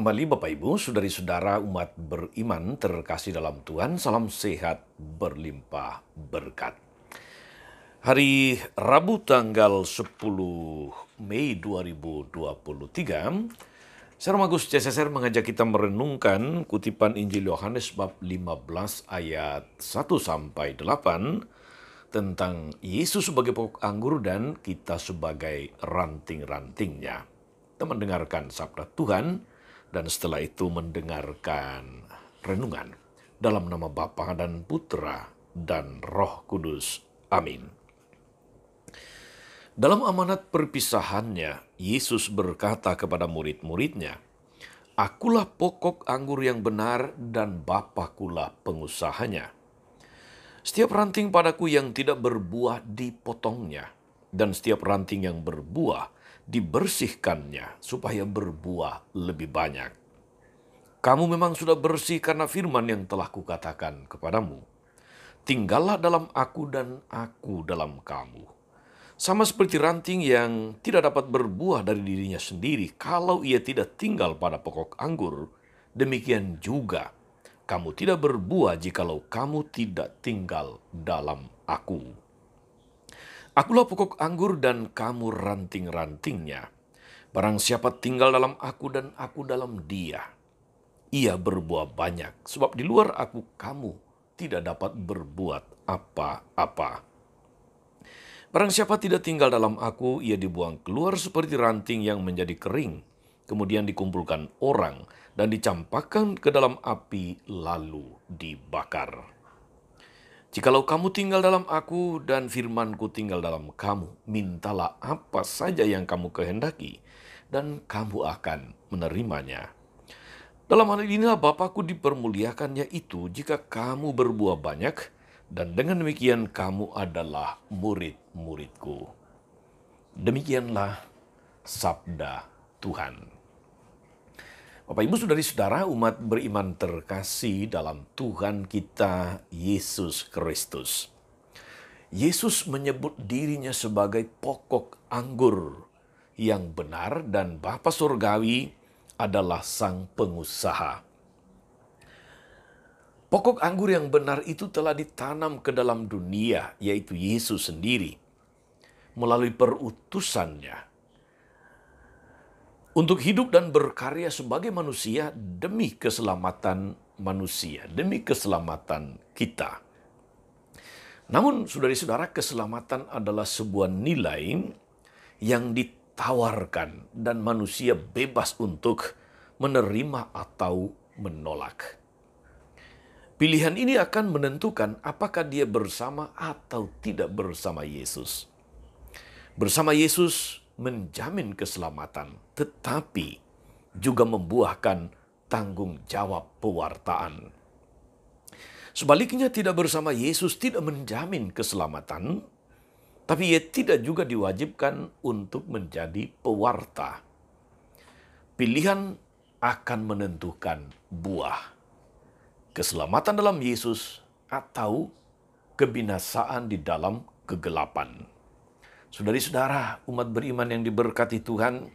kembali Bapak Ibu, saudari-saudara umat beriman terkasih dalam Tuhan, salam sehat berlimpah berkat. Hari Rabu tanggal 10 Mei 2023, Sir Magus CSSR mengajak kita merenungkan kutipan Injil Yohanes bab 15 ayat 1 sampai 8 tentang Yesus sebagai pokok anggur dan kita sebagai ranting-rantingnya. Kita mendengarkan sabda Tuhan dan setelah itu mendengarkan renungan dalam nama Bapa dan Putra dan Roh Kudus. Amin. Dalam amanat perpisahannya, Yesus berkata kepada murid-muridnya, "Akulah pokok anggur yang benar dan Bapakulah pengusahanya. Setiap ranting padaku yang tidak berbuah dipotongnya, dan setiap ranting yang berbuah dibersihkannya supaya berbuah lebih banyak. Kamu memang sudah bersih karena firman yang telah kukatakan kepadamu. Tinggallah dalam aku dan aku dalam kamu. Sama seperti ranting yang tidak dapat berbuah dari dirinya sendiri kalau ia tidak tinggal pada pokok anggur, demikian juga kamu tidak berbuah jikalau kamu tidak tinggal dalam aku. Akulah pokok anggur dan kamu ranting-rantingnya. Barang siapa tinggal dalam aku dan aku dalam dia, ia berbuah banyak, sebab di luar aku kamu tidak dapat berbuat apa-apa. Barang siapa tidak tinggal dalam aku, ia dibuang keluar seperti ranting yang menjadi kering, kemudian dikumpulkan orang dan dicampakkan ke dalam api lalu dibakar. Jikalau kamu tinggal dalam aku dan firmanku tinggal dalam kamu, mintalah apa saja yang kamu kehendaki, dan kamu akan menerimanya. Dalam hal inilah Bapakku dipermuliakan, yaitu jika kamu berbuah banyak, dan dengan demikian kamu adalah murid-muridku." Demikianlah sabda Tuhan. Bapak Ibu saudari-saudara umat beriman terkasih dalam Tuhan kita Yesus Kristus. Yesus menyebut dirinya sebagai pokok anggur yang benar dan Bapa Surgawi adalah sang pengusaha. Pokok anggur yang benar itu telah ditanam ke dalam dunia, yaitu Yesus sendiri, melalui perutusannya, untuk hidup dan berkarya sebagai manusia demi keselamatan manusia, demi keselamatan kita. Namun, saudari-saudara, keselamatan adalah sebuah nilai yang ditawarkan dan manusia bebas untuk menerima atau menolak. Pilihan ini akan menentukan apakah dia bersama atau tidak bersama Yesus. Bersama Yesus menjamin keselamatan, tetapi juga membuahkan tanggung jawab pewartaan. Sebaliknya, tidak bersama Yesus tidak menjamin keselamatan, tapi ia tidak juga diwajibkan untuk menjadi pewarta. Pilihan akan menentukan buah. Keselamatan dalam Yesus atau kebinasaan di dalam kegelapan. Saudari-saudara, umat beriman yang diberkati Tuhan,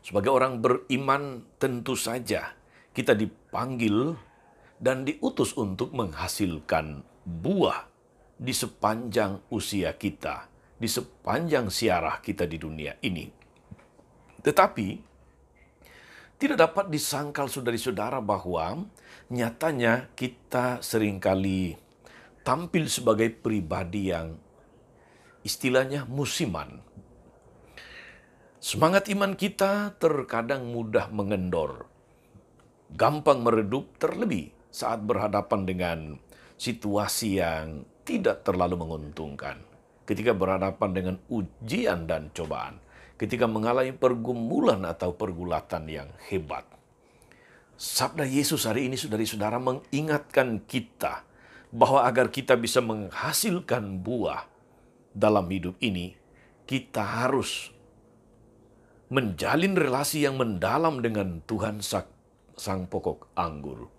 sebagai orang beriman tentu saja kita dipanggil dan diutus untuk menghasilkan buah di sepanjang usia kita, di sepanjang siarah kita di dunia ini. Tetapi tidak dapat disangkal saudari-saudara bahwa nyatanya kita seringkali tampil sebagai pribadi yang istilahnya musiman. Semangat iman kita terkadang mudah mengendor, gampang meredup, terlebih saat berhadapan dengan situasi yang tidak terlalu menguntungkan. Ketika berhadapan dengan ujian dan cobaan, ketika mengalami pergumulan atau pergulatan yang hebat. Sabda Yesus hari ini, saudari-saudara, mengingatkan kita bahwa agar kita bisa menghasilkan buah dalam hidup ini, kita harus menjalin relasi yang mendalam dengan Tuhan sang pokok anggur.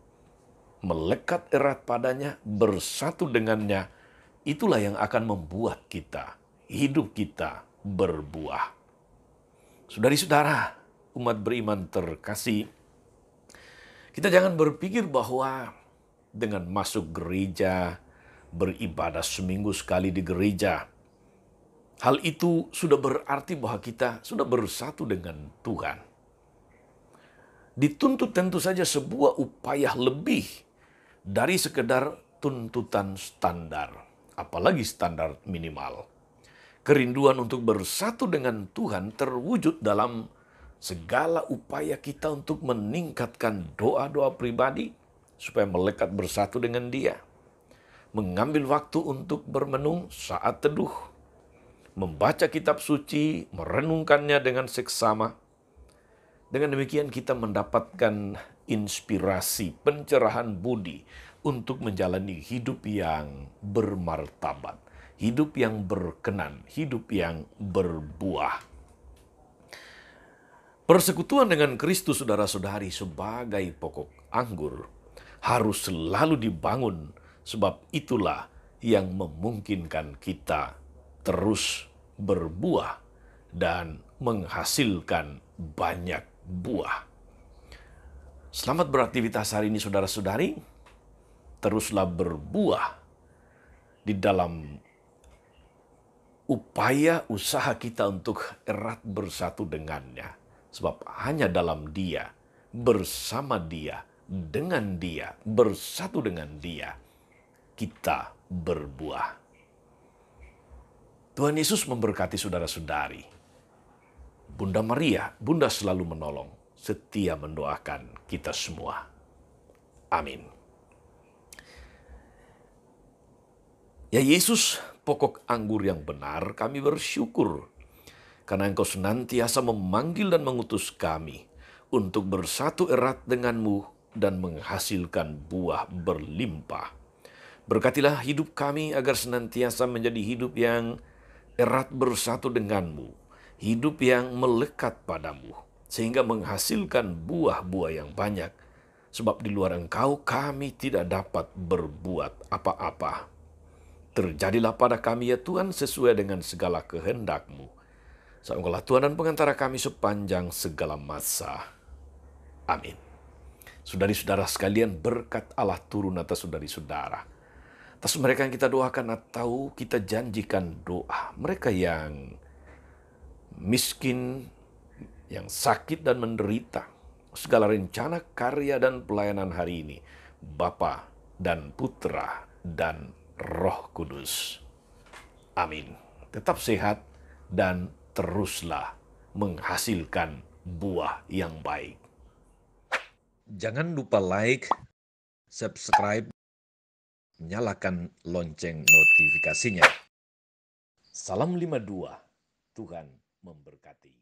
Melekat erat padanya, bersatu dengannya, itulah yang akan membuat kita, hidup kita berbuah. Saudari-saudara, umat beriman terkasih, Kita jangan berpikir bahwa dengan masuk gereja, beribadah seminggu sekali di gereja, hal itu sudah berarti bahwa kita sudah bersatu dengan Tuhan. Dituntut tentu saja sebuah upaya lebih dari sekedar tuntutan standar, apalagi standar minimal. Kerinduan untuk bersatu dengan Tuhan terwujud dalam segala upaya kita untuk meningkatkan doa-doa pribadi supaya melekat bersatu dengan Dia. Mengambil waktu untuk bermenung saat teduh, membaca kitab suci, merenungkannya dengan seksama. Dengan demikian kita mendapatkan inspirasi, pencerahan budi untuk menjalani hidup yang bermartabat, hidup yang berkenan, hidup yang berbuah. Persekutuan dengan Kristus, saudara-saudari, sebagai pokok anggur harus selalu dibangun, sebab itulah yang memungkinkan kita terus berbuah dan menghasilkan banyak buah. Selamat beraktivitas hari ini, saudara-saudari. Teruslah berbuah di dalam upaya usaha kita untuk erat bersatu dengannya. Sebab hanya dalam Dia, bersama Dia, dengan Dia, bersatu dengan Dia, kita berbuah. Tuhan Yesus memberkati saudara-saudari. Bunda Maria, Bunda selalu menolong, setia mendoakan kita semua. Amin. Ya Yesus, pokok anggur yang benar, kami bersyukur karena Engkau senantiasa memanggil dan mengutus kami untuk bersatu erat denganmu dan menghasilkan buah berlimpah. Berkatilah hidup kami agar senantiasa menjadi hidup yang erat bersatu denganmu, hidup yang melekat padamu, sehingga menghasilkan buah-buah yang banyak. Sebab di luar Engkau kami tidak dapat berbuat apa-apa. Terjadilah pada kami ya Tuhan sesuai dengan segala kehendak-Mu. Sebab Engkaulah Tuhan dan pengantara kami sepanjang segala masa. Amin. Saudari-saudara sekalian, berkat Allah turun atas saudari-saudara. Atas mereka yang kita doakan atau kita janjikan doa. Mereka yang miskin, yang sakit dan menderita. Segala rencana, karya, dan pelayanan hari ini, Bapa dan Putra dan Roh Kudus. Amin. Tetap sehat dan teruslah menghasilkan buah yang baik. Jangan lupa like, subscribe, nyalakan lonceng notifikasinya. Salam 52, Tuhan memberkati.